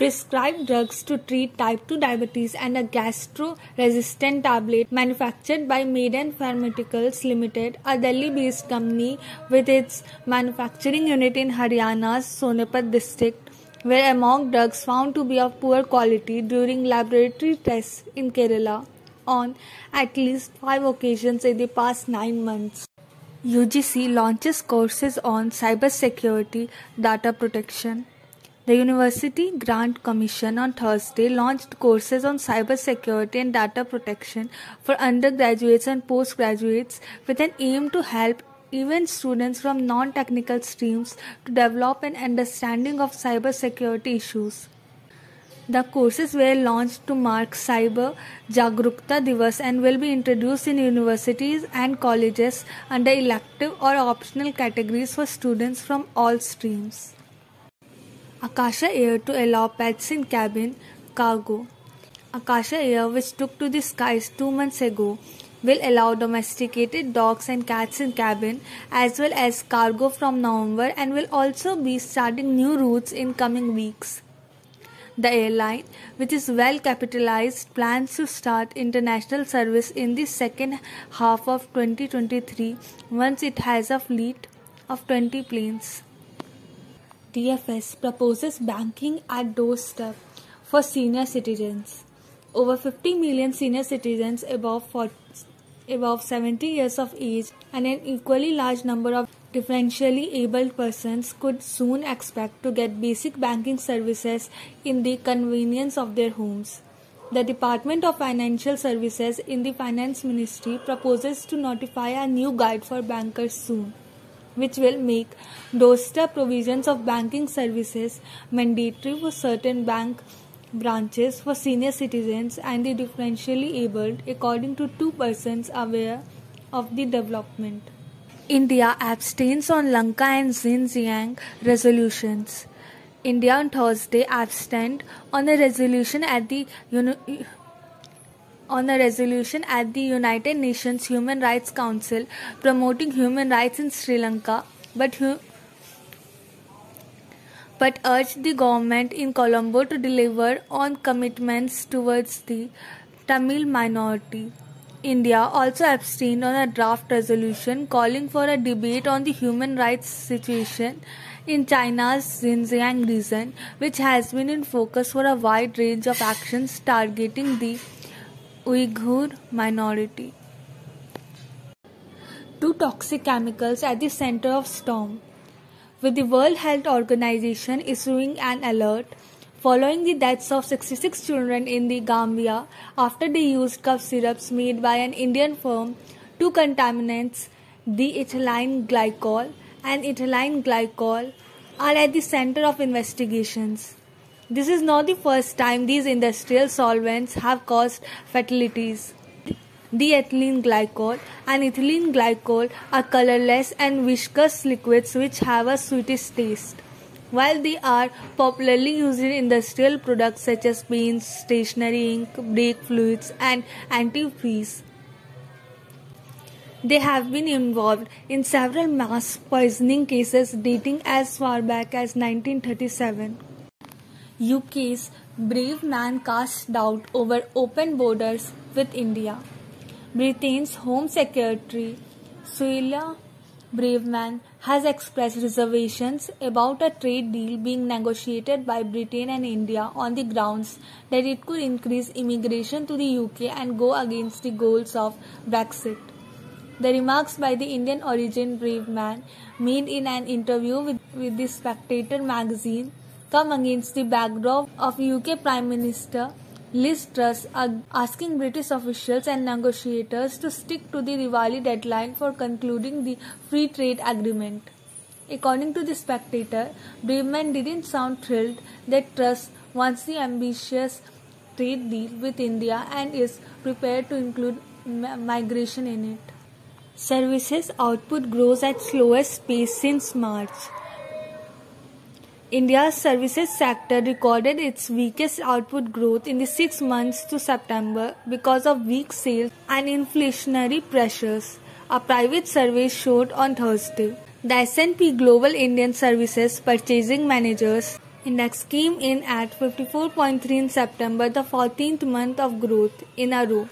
prescribed drugs to treat type 2 diabetes, and a gastro-resistant tablet manufactured by Maiden Pharmaceuticals Limited, a Delhi-based company with its manufacturing unit in Haryana's Sonipat district, were among drugs found to be of poor quality during laboratory tests in Kerala on at least 5 occasions in the past 9 months. UGC launches courses on cybersecurity data protection. The University Grant Commission on Thursday launched courses on cybersecurity and data protection for undergraduates and postgraduates with an aim to help even students from non-technical streams to develop an understanding of cybersecurity issues. The courses were launched to mark Cyber Jagrukta Divas and will be introduced in universities and colleges under elective or optional categories for students from all streams. Akasha Air to allow pets in cabin cargo. Akasha Air, which took to the skies 2 months ago, will allow domesticated dogs and cats in cabin as well as cargo from November and will also be starting new routes in coming weeks. The airline, which is well capitalized, plans to start international service in the second half of 2023 once it has a fleet of 20 planes. DFS proposes banking at doorstep for senior citizens. Over 50 million senior citizens above 70 years of age and an equally large number of differentially abled persons could soon expect to get basic banking services in the convenience of their homes. The Department of Financial Services in the Finance Ministry proposes to notify a new guide for bankers soon, which will make doorstep provisions of banking services mandatory for certain bank branches for senior citizens and the differentially abled, according to 2 persons aware of the development. India abstains on Lanka and Xinjiang resolutions. India on Thursday abstained on a resolution at the United Nations Human Rights Council promoting human rights in Sri Lanka, but urged the government in Colombo to deliver on commitments towards the Tamil minority. India also abstained on a draft resolution calling for a debate on the human rights situation in China's Xinjiang region, which has been in focus for a wide range of actions targeting the Uyghur minority. 2 toxic chemicals at the center of storm. With the World Health Organization issuing an alert following the deaths of 66 children in the Gambia after they used cough syrups made by an Indian firm, 2 contaminants, ethylene glycol and ethylene glycol, are at the center of investigations. This is not the first time these industrial solvents have caused fatalities. Ethylene glycol and ethylene glycol are colorless and viscous liquids which have a sweetish taste. While they are popularly used in industrial products such as paints, stationery ink, brake fluids, and antifreeze, they have been involved in several mass poisoning cases dating as far back as 1937. UK's brave man casts doubt over open borders with India. Britain's Home Secretary Suella Braverman has expressed reservations about a trade deal being negotiated by Britain and India on the grounds that it could increase immigration to the UK and go against the goals of Brexit. The remarks by the Indian origin Braverman, made in an interview with the Spectator magazine, come against the backdrop of UK Prime Minister Liz Truss asking British officials and negotiators to stick to the Diwali deadline for concluding the free trade agreement. According to the Spectator, Braverman didn't sound thrilled that Truss wants the ambitious trade deal with India and is prepared to include migration in it. Services output grows at slowest pace since March. India's services sector recorded its weakest output growth in the 6 months to September because of weak sales and inflationary pressures, a private survey showed on Thursday. The S&P Global Indian Services Purchasing Managers Index came in at 54.3 in September, the 14th month of growth in a row,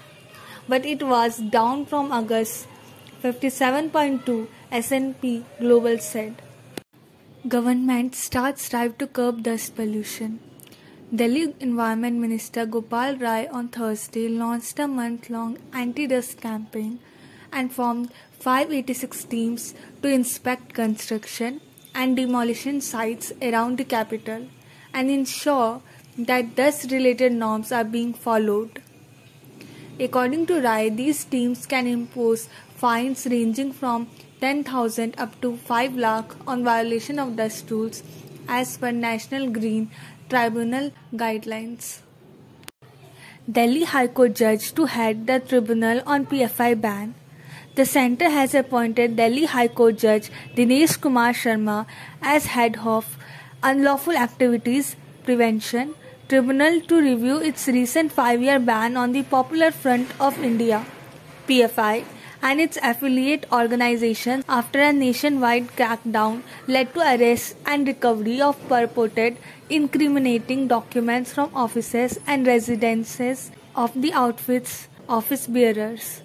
but it was down from August 57.2, S&P Global said. Government strive to curb dust pollution. Delhi Environment Minister Gopal Rai on Thursday launched a month-long anti-dust campaign and formed 586 teams to inspect construction and demolition sites around the capital and ensure that dust-related norms are being followed. According to Rai, these teams can impose fines ranging from 10,000 up to 5 lakh on violation of dust rules as per National Green Tribunal guidelines. Delhi High Court judge to head the tribunal on PFI ban. The centre has appointed Delhi High Court Judge Dinesh Kumar Sharma as head of Unlawful Activities Prevention Tribunal to review its recent 5-year ban on the Popular Front of India (PFI) and its affiliate organizations after a nationwide crackdown led to arrests and recovery of purported incriminating documents from offices and residences of the outfit's office bearers.